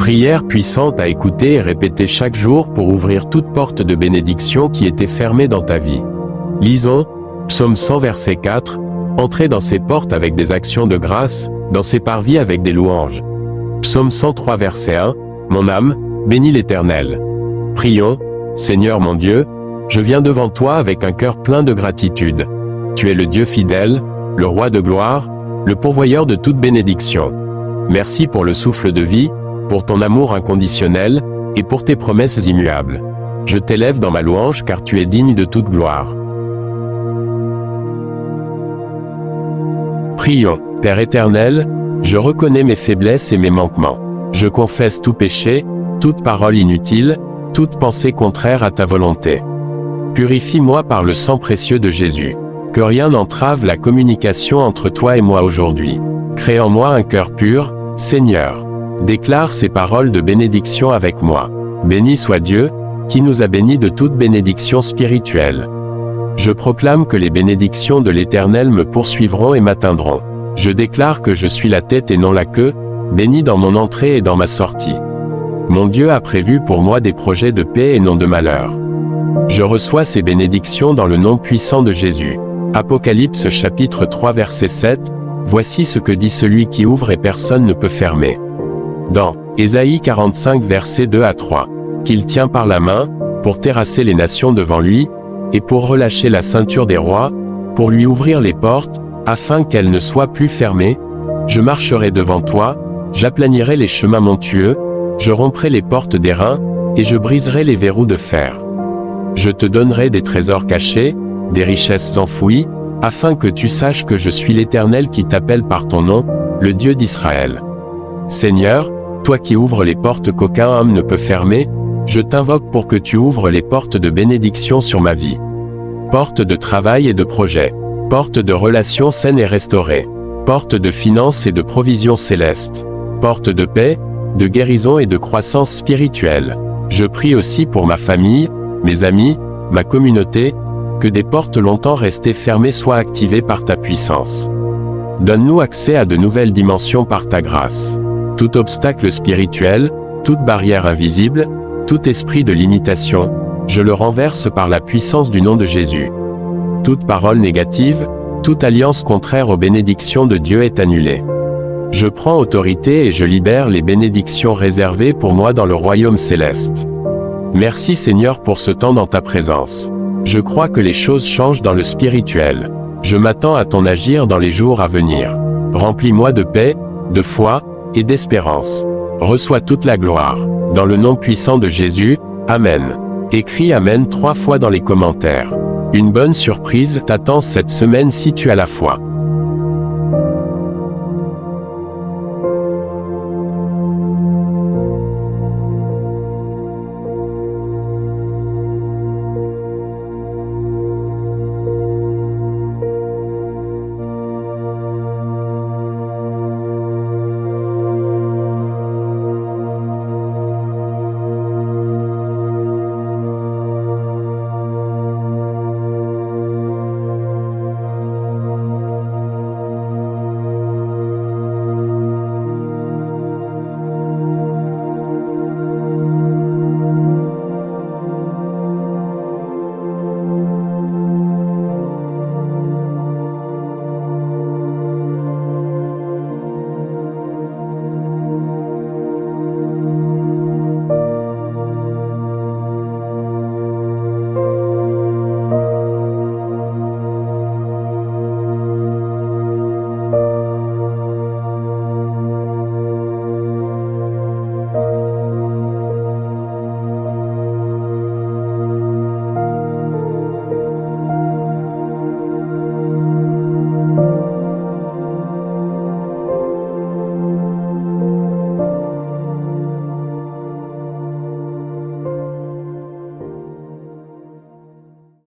Prière puissante à écouter et répéter chaque jour pour ouvrir toute porte de bénédiction qui était fermée dans ta vie. Lisons, Psaume 100 verset 4, entrez dans ces portes avec des actions de grâce, dans ces parvis avec des louanges. Psaume 103 verset 1, mon âme, bénis l'Éternel. Prions, Seigneur mon Dieu, je viens devant toi avec un cœur plein de gratitude. Tu es le Dieu fidèle, le Roi de gloire, le pourvoyeur de toute bénédiction. Merci pour le souffle de vie, pour ton amour inconditionnel, et pour tes promesses immuables. Je t'élève dans ma louange car tu es digne de toute gloire. Prions. Père éternel, je reconnais mes faiblesses et mes manquements. Je confesse tout péché, toute parole inutile, toute pensée contraire à ta volonté. Purifie-moi par le sang précieux de Jésus. Que rien n'entrave la communication entre toi et moi aujourd'hui. Crée en moi un cœur pur, Seigneur. Déclare ces paroles de bénédiction avec moi. Béni soit Dieu, qui nous a bénis de toute bénédiction spirituelle. Je proclame que les bénédictions de l'Éternel me poursuivront et m'atteindront. Je déclare que je suis la tête et non la queue, béni dans mon entrée et dans ma sortie. Mon Dieu a prévu pour moi des projets de paix et non de malheur. Je reçois ces bénédictions dans le nom puissant de Jésus. Apocalypse chapitre 3 verset 7, voici ce que dit celui qui ouvre et personne ne peut fermer. Dans Ésaïe 45 versets 2 à 3, qu'il tient par la main, pour terrasser les nations devant lui, et pour relâcher la ceinture des rois, pour lui ouvrir les portes, afin qu'elles ne soient plus fermées, je marcherai devant toi, j'aplanirai les chemins montueux, je romprai les portes d'airain, et je briserai les verrous de fer. Je te donnerai des trésors cachés, des richesses enfouies, afin que tu saches que je suis l'Éternel qui t'appelle par ton nom, le Dieu d'Israël. Seigneur, toi qui ouvres les portes qu'aucun homme ne peut fermer, je t'invoque pour que tu ouvres les portes de bénédiction sur ma vie. Portes de travail et de projet. Portes de relations saines et restaurées. Portes de finances et de provisions célestes. Portes de paix, de guérison et de croissance spirituelle. Je prie aussi pour ma famille, mes amis, ma communauté, que des portes longtemps restées fermées soient activées par ta puissance. Donne-nous accès à de nouvelles dimensions par ta grâce. Tout obstacle spirituel, toute barrière invisible, tout esprit de limitation, je le renverse par la puissance du nom de Jésus. Toute parole négative, toute alliance contraire aux bénédictions de Dieu est annulée. Je prends autorité et je libère les bénédictions réservées pour moi dans le royaume céleste. Merci Seigneur pour ce temps dans ta présence. Je crois que les choses changent dans le spirituel. Je m'attends à ton agir dans les jours à venir. Remplis-moi de paix, de foi, et d'espérance. Reçois toute la gloire. Dans le nom puissant de Jésus, Amen. Écris Amen 3 fois dans les commentaires. Une bonne surprise t'attend cette semaine si tu as la foi.